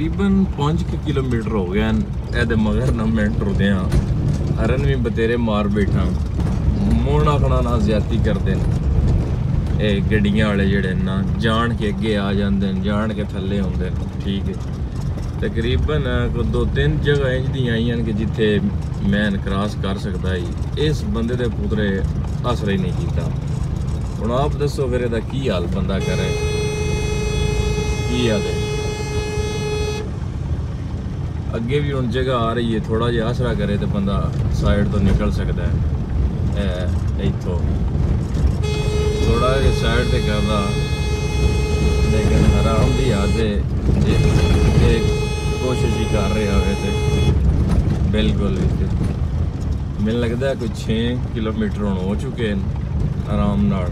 तकरीबन 5 किलोमीटर हो गए ए मगर ना मैं टुरदे हाँ हरन भी बतेरे मार बैठा मूँह आखना ना ज्यादती करते हैं ये गड्डियां वाले जड़े ना जान के अगे आ जाते हैं जान के थले आते हैं। ठीक है तकरीबन 2-3 जगह इंज दी आई हैं कि जिथे मैन क्रॉस कर सकता है इस बंदे दे पुतरे असर ही नहीं किया। हुण आप दसो फिर इहदा की हाल बंदा करे की आदे अगे भी हुण जगह आ रही है थोड़ा जिहा आसरा करे तो बंदा साइड तो निकल सकता है इथों थोड़ा जिहा साइड ते करदा लेकिन हराम दी आदत जे कोशिश ही कर रहे हो तो बिल्कुल मैनूं लगता है कोई 6 किलोमीटर हुण हो चुके हैं आराम नाल।